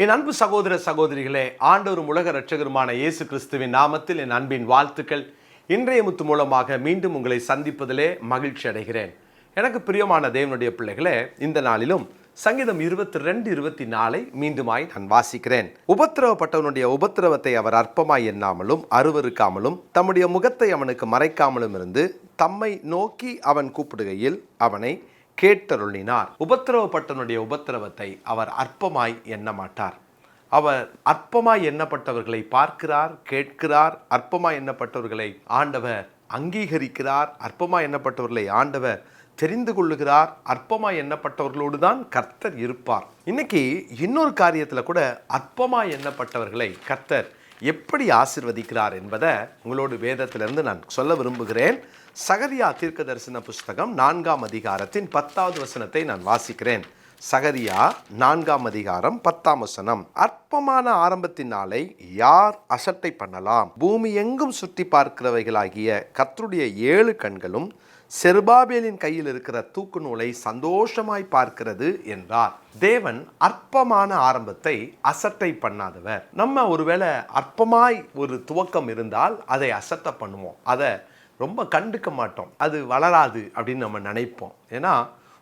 என் அன்பு சகோதர சகோதரிகளே, ஆண்டவரும் உலக இரட்சகருமான இயேசு கிறிஸ்துவின் நாமத்தில் என் அன்பின் வாழ்த்துக்கள். இன்றைய முத்து மூலமாக மீண்டும் உங்களை சந்திப்பதிலே மகிழ்ச்சி அடைகிறேன். எனக்கு பிரியமான தேவனுடைய பிள்ளைகளே, இந்த நாளிலும் சங்கீதம் 22:24 மீண்டுமாய் நான் வாசிக்கிறேன். உபத்திரவப்பட்டவனுடைய உபத்திரவத்தை அவர் அற்பமாய் எண்ணாமலும் அருவருக்காமலும் தம்முடைய முகத்தை அவனுக்கு மறைக்காமலும் இருந்து தம்மை நோக்கி அவன் கூப்பிடுகையில் அவனை கேட்டருளினார். உபத்திரவப்பட்டவனுடைய உபத்திரவத்தை அவர் அற்பமாய் எண்ண மாட்டார். அவர் அற்பமாய் எண்ணப்பட்டவர்களை பார்க்கிறார், கேட்கிறார். அற்பமாய் எண்ணப்பட்டவர்களை ஆண்டவர் அங்கீகரிக்கிறார். அற்பமாய் எண்ணப்பட்டவர்களை ஆண்டவர் தெரிந்து கொள்ளுகிறார். அற்பமாய் எண்ணப்பட்டவர்களோடு தான் கர்த்தர் இருப்பார். இன்னைக்கு இன்னொரு காரியத்தில் கூட அற்பமாய் எண்ணப்பட்டவர்களை கர்த்தர் எப்படி ஆசீர்வதிக்கிறார் என்பதை உங்களோடு வேதத்திலிருந்து நான் சொல்ல விரும்புகிறேன். சகரியா தீர்க்க தரிசன புஸ்தகம் 4ஆம் அதிகாரத்தின் 10வது வசனத்தை நான் வாசிக்கிறேன். சகரியா 4ஆம் அதிகாரம் 10ஆம் வசனம். அற்பமான ஆரம்பத்தின் நாளை யார் அசட்டை பண்ணலாம்? பூமி எங்கும் சுற்றி பார்க்கிறவைகளாகிய கர்த்தருடைய 7 கண்களும் செருபாபேலின் கையில் இருக்கிற தூக்கு நூலை சந்தோஷமாய் பார்க்கிறது என்றார். தேவன் அற்பமான ஆரம்பத்தை அசட்டை பண்ணாதவர். நம்ம ஒருவேளை அற்பமாய் ஒரு துவக்கம் இருந்தால் அதை அசட்டை பண்ணுவோம், அதை ரொம்ப கண்டுக்க மாட்டோம், அது வளராது அப்படின்னு நம்ம நினைப்போம். ஏன்னா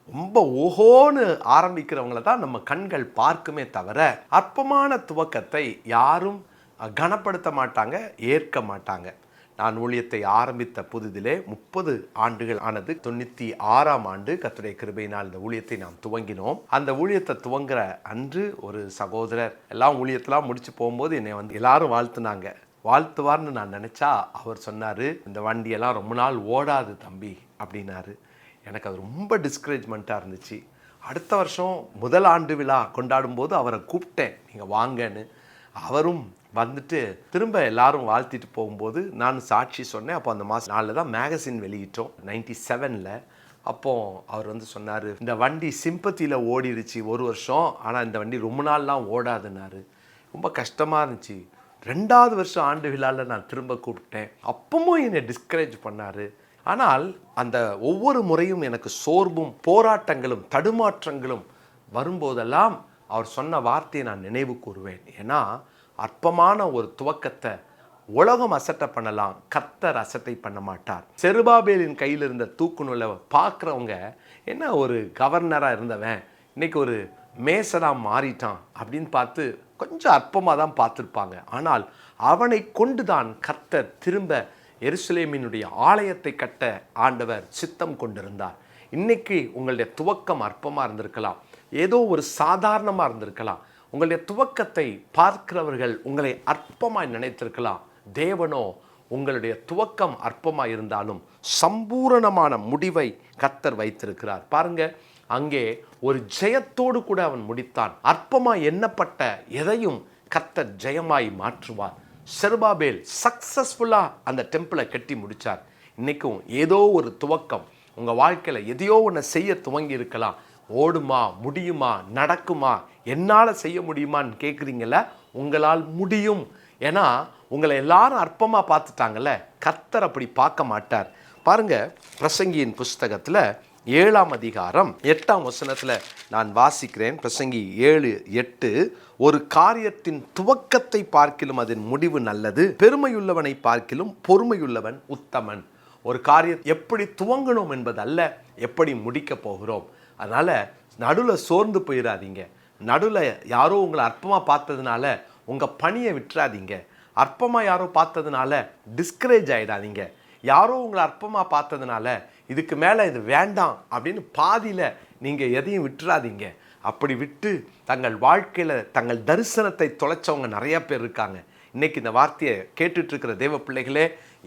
ரொம்ப ஓஹோன்னு ஆரம்பிக்கிறவங்கள தான் நம்ம கண்கள் பார்க்குமே தவிர அற்பமான துவக்கத்தை யாரும் கனப்படுத்த மாட்டாங்க, ஏற்க மாட்டாங்க. நான் ஊழியத்தை ஆரம்பித்த புதிதிலே 30 ஆண்டுகள் ஆனது. 96ஆம் ஆண்டு கர்த்தருடைய கிருபையினால் இந்த ஊழியத்தை நாம் துவங்கினோம். அந்த ஊழியத்தை துவங்குற அன்று ஒரு சகோதரர் எல்லாம் ஊழியத்தெல்லாம் முடிச்சு போகும்போது என்னை எல்லாரும் வாழ்த்துனாங்க. வாழ்த்துவார்னு நான் நினச்சா அவர் சொன்னார், இந்த வண்டியெல்லாம் ரொம்ப நாள் ஓடாது தம்பி அப்படின்னாரு. எனக்கு அது ரொம்ப டிஸ்கரேஜ்மெண்ட்டாக இருந்துச்சு. அடுத்த வருஷம் முதல் ஆண்டு விழா கொண்டாடும் போது அவரை கூப்பிட்டேன், நீங்கள் வாங்கன்னு. அவரும் வந்துட்டு திரும்ப எல்லாரும் வாழ்த்திட்டு போகும்போது நான் சாட்சி சொன்னேன். அப்போ அந்த மாதம் 4 தான் மேகசின் வெளியிட்டோம், 97ல். அப்போ அவர் சொன்னார், இந்த வண்டி சிம்பத்தியில் ஓடிடுச்சு 1 வருஷம், ஆனால் இந்த வண்டி ரொம்ப நாள்லாம் ஓடாதுன்னாரு. ரொம்ப கஷ்டமாக இருந்துச்சு. 2வது வருஷம் ஆண்டு விழாவில் நான் திரும்ப கூப்பிட்டேன். அப்பவும் என்னை டிஸ்கரேஜ் பண்ணார். ஆனால் அந்த ஒவ்வொரு முறையும் எனக்கு சோர்வும் போராட்டங்களும் தடுமாற்றங்களும் வரும்போதெல்லாம் அவர் சொன்ன வார்த்தையை நான் நினைவு கூறுவேன். ஏன்னா அற்பமான ஒரு துவக்கத்தை உலகம் அசட்டை பண்ணலாம், கர்த்தர் அசட்டை பண்ண மாட்டார். செருபாபேலின் கையில் இருந்த தூக்கு நூலை பார்க்குறவங்க, என்ன ஒரு கவர்னராக இருந்தவன் இன்னைக்கு ஒரு மேசனாக மாறிட்டான் அப்படின்னு பார்த்து கொஞ்சம் அற்பமாக தான் பார்த்துருப்பாங்க. ஆனால் அவனை கொண்டு தான் கர்த்தர் திரும்ப எருசலேமினுடைய ஆலயத்தை கட்ட ஆண்டவர் சித்தம் கொண்டிருந்தார். இன்னைக்கு உங்களுடைய துவக்கம் அற்பமாக இருந்திருக்கலாம், ஏதோ ஒரு சாதாரணமாக இருந்திருக்கலாம். உங்களுடைய துவக்கத்தை பார்க்கிறவர்கள் உங்களை அற்பமாய் நினைத்திருக்கலாம். தேவனோ உங்களுடைய துவக்கம் அற்பமாக இருந்தாலும் சம்பூரணமான முடிவை கர்த்தர் வைத்திருக்கிறார். பாருங்க, அங்கே ஒரு ஜெயத்தோடு கூட அவன் முடித்தான். அற்பமாய் எண்ணப்பட்ட எதையும் கர்த்தர் ஜெயமாய் மாற்றுவார். செருபாபேல் சக்சஸ்ஃபுல்லாக அந்த டெம்பிளை கட்டி முடித்தார். இன்றைக்கும் ஏதோ ஒரு துவக்கம் உங்கள் வாழ்க்கையில் எதையோ ஒன்று செய்ய துவங்கி இருக்கலாம். ஓடுமா, முடியுமா, நடக்குமா, என்னால் செய்ய முடியுமான்னு கேட்குறீங்கள? உங்களால் முடியும். ஏன்னா உங்களை எல்லாரும் அற்பமாக பார்த்துட்டாங்கல்ல, கர்த்தர் அப்படி பார்க்க மாட்டார். பாருங்க, பிரசங்கியின் புஸ்தகத்தில் 7ஆம் அதிகாரம் 8ஆம் வசனத்தில் நான் வாசிக்கிறேன். பிரசங்கி 7:8. ஒரு காரியத்தின் துவக்கத்தை பார்க்கிலும் அதன் முடிவு நல்லது, பெருமையுள்ளவனை பார்க்கிலும் பொறுமையுள்ளவன் உத்தமன். ஒரு காரியம் எப்படி துவங்கணும் என்பது அல்ல, எப்படி முடிக்க போகிறோம். அதனால் நடுவில் சோர்ந்து போயிடாதீங்க. நடுவில் யாரோ உங்களை அற்பமாக பார்த்ததுனால உங்கள் பணியை விட்டுறாதீங்க. அற்பமாக யாரோ பார்த்ததுனால டிஸ்கரேஜ் ஆகிடாதீங்க. யாரோ உங்களை அற்பமாக பார்த்ததுனால இதுக்கு மேலே இது வேண்டாம் அப்படின்னு பாதியில் நீங்கள் எதையும் விட்டுறாதீங்க. அப்படி விட்டு தங்கள் வாழ்க்கையில் தங்கள் தரிசனத்தை தொலைச்சவங்க நிறைய பேர் இருக்காங்க. இன்றைக்கி இந்த வார்த்தையை கேட்டுட்ருக்கிற தேவ பிள்ளைகளே,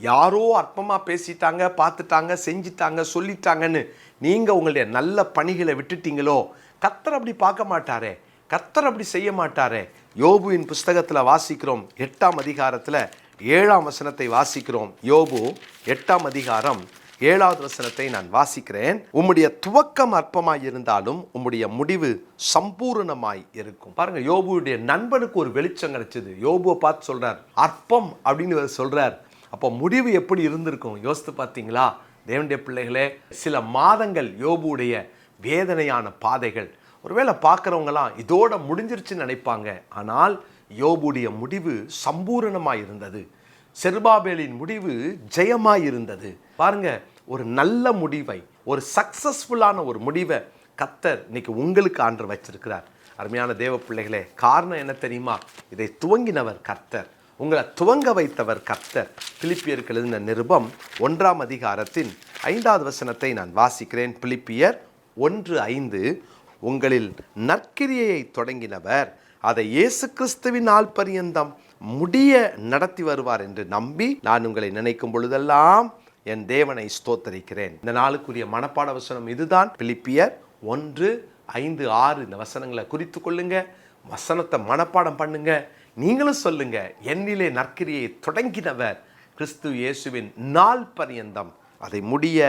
யாரோ அற்பமாக பேசிட்டாங்க, பார்த்துட்டாங்க, செஞ்சிட்டாங்க, சொல்லிட்டாங்கன்னு நீங்கள் உங்களுடைய நல்ல பணிகளை விட்டுட்டீங்களோ, கர்த்தர் அப்படி பார்க்க மாட்டாரே, கர்த்தர் அப்படி செய்ய மாட்டாரே. யோபுவின் புஸ்தகத்தில் வாசிக்கிறோம், 8ஆம் அதிகாரத்தில் 7ஆம் வசனத்தை வாசிக்கிறோம். யோபு 8ஆம் அதிகாரம் 7வது வசனத்தை நான் வாசிக்கிறேன். உம்முடைய துவக்கம் அற்பமாய் இருந்தாலும் உம்முடைய முடிவு சம்பூர்ணமாய் இருக்கும். பாருங்க, யோபுடைய நண்பனுக்கு ஒரு வெளிச்சம் கிடைச்சது. யோபுவை பார்த்து சொல்றார், அற்பம் அப்படின்னு சொல்றார். அப்போ முடிவு எப்படி இருந்திருக்கும் யோசித்து பார்த்தீங்களா? தேவனுடைய பிள்ளைகளே, சில மாதங்கள் யோபுடைய வேதனையான பாதைகள், ஒருவேளை பார்க்குறவங்களாம் இதோட முடிஞ்சிருச்சுன்னு நினைப்பாங்க. ஆனால் யோபுடைய முடிவு சம்பூரணமாக இருந்தது. செருபாபேலின் முடிவு ஜெயமாய் இருந்தது. பாருங்க, ஒரு நல்ல முடிவை, ஒரு சக்சஸ்ஃபுல்லான ஒரு முடிவை கர்த்தர் இன்னைக்கு உங்களுக்கு ஆண்டவர் வச்சிருக்கிறார். அருமையான தேவ பிள்ளைகளே, காரணம் என்ன தெரியுமா? இதை துவங்கினவர் கர்த்தர், உங்களை துவங்க வைத்தவர் கர்த்தர். பிலிப்பியருக்கு எழுதின நிருபம் 1ஆம் அதிகாரத்தின் 5வது வசனத்தை நான் வாசிக்கிறேன். பிலிப்பியர் 1:5, உங்களில் நற்கிரியையை தொடங்கினவர் அதை இயேசு கிறிஸ்துவின் நாள் பரியந்தம் முடிய நடத்தி வருவார் என்று நம்பி நான் உங்களை நினைக்கும் பொழுதெல்லாம் என் தேவனை ஸ்தோத்தரிக்கிறேன். இந்த நாளுக்குரிய மனப்பாட வசனம் இதுதான். பிலிப்பியர் 1:5-6 இந்த வசனங்களை குறித்து கொள்ளுங்க. வசனத்தை மனப்பாடம் பண்ணுங்க. நீங்களும் சொல்லுங்க, என்னிலே நற்கிரியை தொடங்கினவர் கிறிஸ்து இயேசுவின் நாள் பரியந்தம் அதை முடிய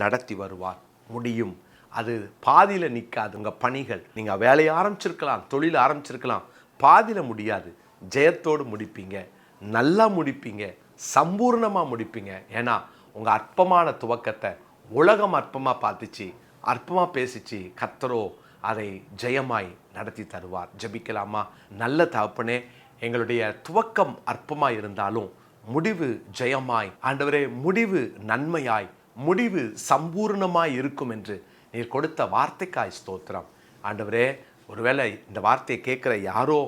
நடத்தி வருவார். முடியும். அது பாதியில் நிற்காது. உங்கள் பணிகள், நீங்கள் வேலையை ஆரம்பிச்சிருக்கலாம், தொழில் ஆரம்பிச்சிருக்கலாம், பாதியில் முடியாது. ஜெயத்தோடு முடிப்பீங்க, நல்லா முடிப்பீங்க, சம்பூர்ணமாக முடிப்பீங்க. ஏன்னா உங்கள் அற்பமான துவக்கத்தை உலகம் அற்பமாக பார்த்துச்சு, அற்பமாக பேசிச்சு. கர்த்தரோ அதை ஜெயமாய் நடத்தி தருவார். ஜெபிக்கலாமா? நல்ல தகப்பனே, எங்களுடைய துவக்கம் அற்பமாக இருந்தாலும் முடிவு ஜெயமாய், ஆண்டவரே முடிவு நன்மையாய், முடிவு சம்பூர்ணமாய் இருக்கும் என்று நீர் கொடுத்த வார்த்தைக்காய் ஸ்தோத்திரம். ஆண்டவரே, ஒருவேளை இந்த வார்த்தையை கேட்குற யாரோ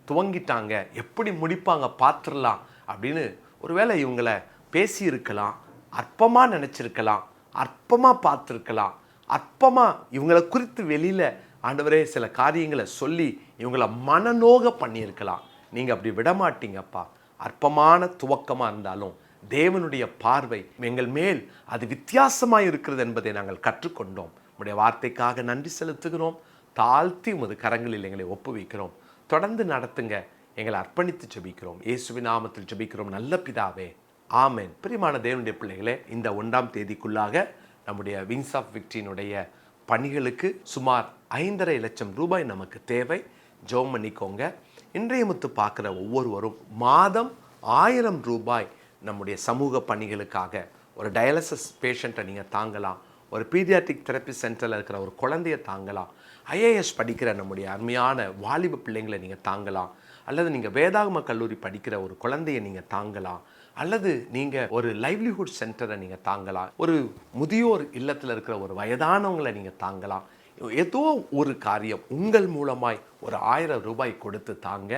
துவங்கிட்டாங்க, எப்படி முடிப்பாங்க பார்த்துடலாம் அப்படின்னு ஒருவேளை இவங்களை பேசியிருக்கலாம், அற்பமாக நினச்சிருக்கலாம், அற்பமாக பார்த்துருக்கலாம், அற்பமாக இவங்களை குறித்து வெளியில் ஆண்டவரே சில காரியங்களை சொல்லி இவங்களை மனநோக பண்ணியிருக்கலாம். நீங்கள் அப்படி விடமாட்டீங்கப்பா. அற்பமான துவக்கமாக இருந்தாலும் தேவனுடைய பார்வை எங்கள் மேல் அது வித்தியாசமாக இருக்கிறது என்பதை நாங்கள் கற்றுக்கொண்டோம். உடைய வார்த்தைக்காக நன்றி செலுத்துகிறோம். தாழ்த்தி உமது கரங்களில் எங்களை ஒப்புவிக்கிறோம். தொடர்ந்து நடத்துங்க. எங்களை அர்ப்பணித்து ஜெபிக்கிறோம். இயேசுவின் நாமத்தில் ஜெபிக்கிறோம் நல்ல பிதாவே, ஆமென். பிரியமான தேவனுடைய பிள்ளைகளே, இந்த 1ஆம் தேதிக்குள்ளாக நம்முடைய விங்ஸ் ஆஃப் விக்டரியினுடைய பணிகளுக்கு சுமார் 5.5 லட்சம் ரூபாய் நமக்கு தேவை. ஜெபம் பண்ணிக்கோங்க. இன்றைய முத்து பார்க்குற ஒவ்வொருவரும் மாதம் 1000 ரூபாய் நம்முடைய சமூக பணிகளுக்காக, ஒரு டயாலிசிஸ் பேஷண்ட்டை நீங்கள் தாங்கலாம், ஒரு பீடியாட்ரிக் தெரப்பி சென்டரில் இருக்கிற ஒரு குழந்தைய தாங்கலாம், ஐஏஎஸ் படிக்கிற நம்முடைய அருமையான வாலிப பிள்ளைங்களை நீங்கள் தாங்கலாம், அல்லது நீங்கள் வேதாகம கல்லூரி படிக்கிற ஒரு குழந்தையை நீங்கள் தாங்கலாம், அல்லது நீங்கள் ஒரு லைவ்லிஹுட் சென்டரை நீங்கள் தாங்கலாம், ஒரு முதியோர் இல்லத்தில் இருக்கிற ஒரு வயதானவங்களை நீங்கள் தாங்கலாம். ஏதோ ஒரு காரியம் உங்கள் மூலமாய் ஒரு 1000 ரூபாய் கொடுத்து தாங்க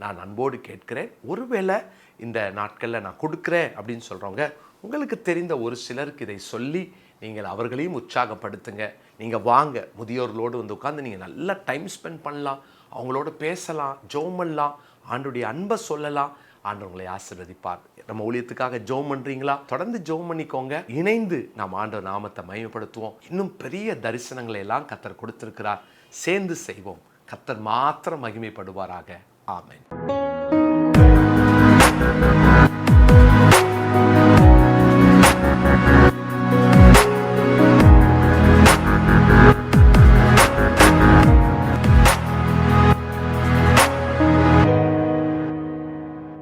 நான் அன்போடு கேட்கிறேன். ஒருவேளை இந்த நாட்களில் நான் கொடுக்குறேன் அப்படின்னு சொல்கிறவங்க, உங்களுக்கு தெரிந்த ஒரு சிலருக்கு இதை சொல்லி நீங்கள் அவர்களையும் உற்சாகப்படுத்துங்க. நீங்கள் வாங்க, முதியோர்களோடு வந்து உட்காந்து நீங்கள் நல்லா டைம் ஸ்பெண்ட் பண்ணலாம், அவங்களோட பேசலாம், ஜெபம் பண்ணலாம், ஆண்டவருடைய அன்பை சொல்லலாம். ஆண்டவர் உங்களை ஆசீர்வதிப்பார். நம்ம ஊழியத்துக்காக ஜெபம் பண்ணுறீங்களா? தொடர்ந்து ஜெபம் பண்ணிக்கோங்க. இணைந்து நாம் ஆண்டவர் நாமத்தை மகிமைப்படுத்துவோம். இன்னும் பெரிய தரிசனங்களை எல்லாம் கர்த்தர் கொடுத்திருக்கிறார். சேர்ந்து செய்வோம். கர்த்தர் மாத்திரம் மகிமைப்படுவாராக. ஆமென்.